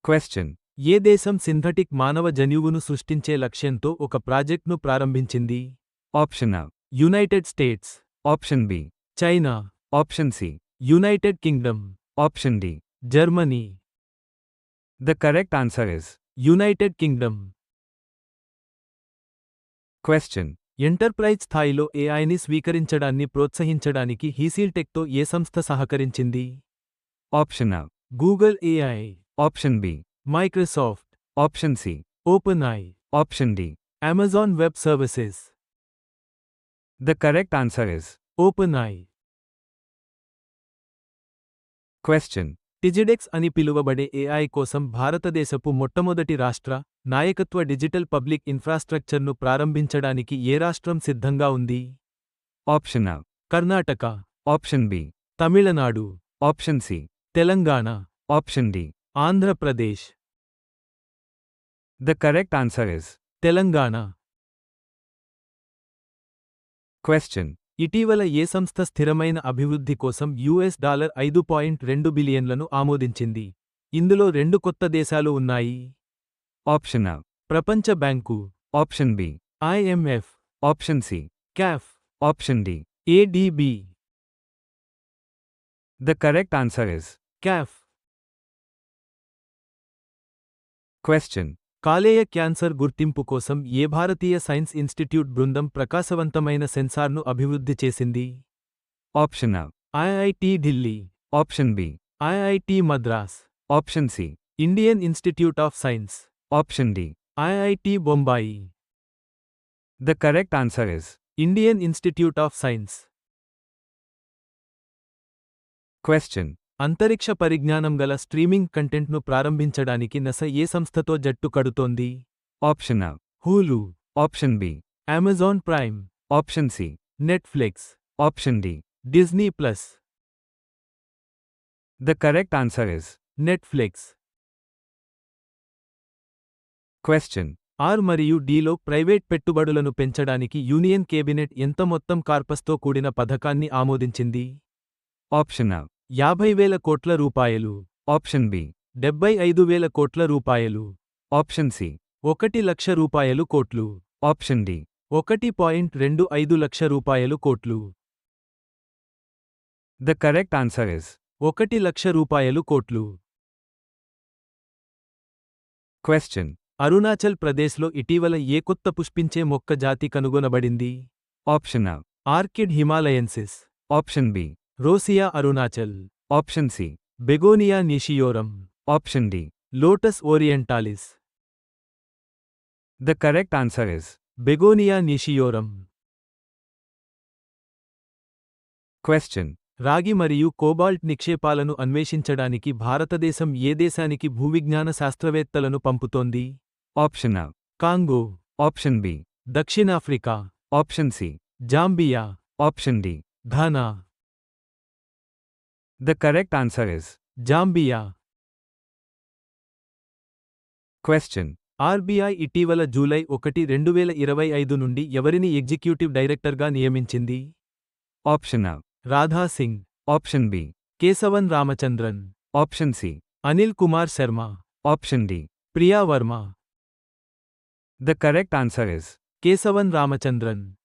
Question. ఏ దేశం synthetic మానవ జన్యువును సృష్టించే లక్ష్యంతో ఒక ప్రాజెక్ట్ను ప్రారంభించింది? Option A. United states, option B. China, option C. United Kingdom, option D. Germany. The correct answer is United Kingdom. question. Enterprise స్థాయిలో ఏఐని స్వీకరించడాన్ని ప్రోత్సహించడానికి హీసీల్టెక్తో ఏ సంస్థ సహకరించింది? Option A. Google AI, Option B. Microsoft, Option C. ఓపెన్ఐ, Option D. Amazon web services. The correct answer is ఓపెన్ఐ. question. టిజిడెక్స్ అని పిలువబడే AI కోసం భారతదేశపు మొట్టమొదటి రాష్ట్ర, నాయకత్వ డిజిటల్ పబ్లిక్ ఇన్ఫ్రాస్ట్రక్చర్ను ప్రారంభించడానికి ఏ రాష్ట్రం సిద్ధంగా ఉంది? Option A. Karnataka, Option B. Tamil Nadu, Option C. Telangana, Option D. Andhra Pradesh. The correct answer is Telangana. question. ఇటీవల ఏ సంస్థ స్థిరమైన అభివృద్ధి కోసం $5.2 బిలియన్లను ఆమోదించింది? ఇందులో 2 కొత్త దేశాలు ఉన్నాయి. Option A. ప్రపంచ bank, Option B. IMF, Option C. క్యాఫ్, Option D. ADB. The correct answer is క్యాఫ్. question. కాలేయ క్యాన్సర్ గుర్తింపు కోసం ఏ భారతీయ సైన్స్ ఇన్స్టిట్యూట్ బృందం ప్రకాశవంతమైన సెన్సార్ను అభివృద్ధి చేసింది? Option A. IIT Delhi, Option B. IIT Madras, Option C. Indian institute of science, Option D. IIT Bombay. The correct answer is Indian institute of science. question. అంతరిక్ష పరిజ్ఞానం గల స్ట్రీమింగ్ కంటెంట్ను ప్రారంభించడానికి నస ఏ సంస్థతో జట్టు కడుతోంది? Option A. Hulu, Option B. Amazon Prime, Option C. Netflix, Option D. Disney plus. The correct answer is Netflix. question. ఆర్ మరియు డిలో ప్రైవేట్ పెట్టుబడులను పెంచడానికి యూనియన్ కేబినెట్ ఎంత మొత్తం కార్పస్తో కూడిన పథకాన్ని ఆమోదించింది? Option A. 50,000 కోట్ల రూపాయలు, Option B. 75,000 కోట్ల రూపాయలు, Option C. 1 లక్ష రూపాయలు కోట్లు, Option D. 1.25 లక్ష రూపాయలు కోట్లు. The correct answer is 1 లక్ష రూపాయలు కోట్లు. question. అరుణాచల్ ప్రదేశ్లో ఇటీవల ఏ కొత్త పుష్పించే మొక్క జాతి కనుగొనబడింది? Option A. Orchid himalayensis, Option B. Rosea Arunachal, Option C. Begonia nishiorum, Option D. Lotus orientalis. The correct answer is begonia nishiorum. question. రాగి మరియు కోబాల్ట్ నిక్షేపాలను అన్వేషించడానికి భారతదేశం ఏ దేశానికి భూవిజ్ఞాన శాస్త్రవేత్తలను పంపుతోంది? Option A. Congo, Option B. దక్షిణాఫ్రికా, Option C. Zambia, Option D. Ghana. The correct answer is Zambia. question. RBI ఇటీవల జూలై 1, 2025 నుండి ఎవరిని ఎగ్జిక్యూటివ్ డైరెక్టర్గా నియమించింది? Option A. Radha Singh, Option B. Keshavan Ramachandran, Option C. Anil Kumar Sharma, Option D. Priya Varma. The correct answer is Keshavan Ramachandran.